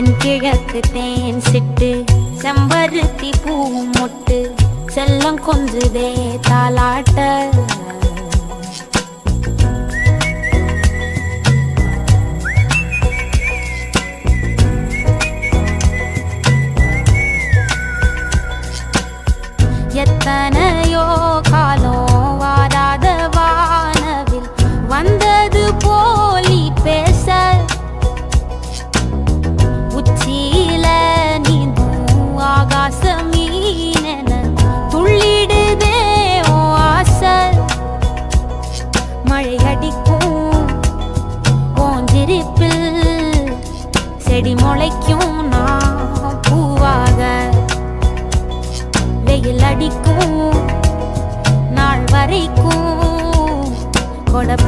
தென்கிழக்கு தேன் சிட்டு செம்பருத்தி பூ மொட்டு செல்லம் கொஞ்சுதே தாலாட்ட எத்தனையோ காலம் வாராத வானவில் வந்தது போலி பேச உச்சியில நீந்தும் ஆகாச மீனென துள்ளிடுதே ஓ ஆசை மழை அடிக்கும் ஓஞ்சிருப்பில் செடி முளைக்கும் நான் பூவாக வெயில் அடிக்கும் நாள் வரைக்கும் கொட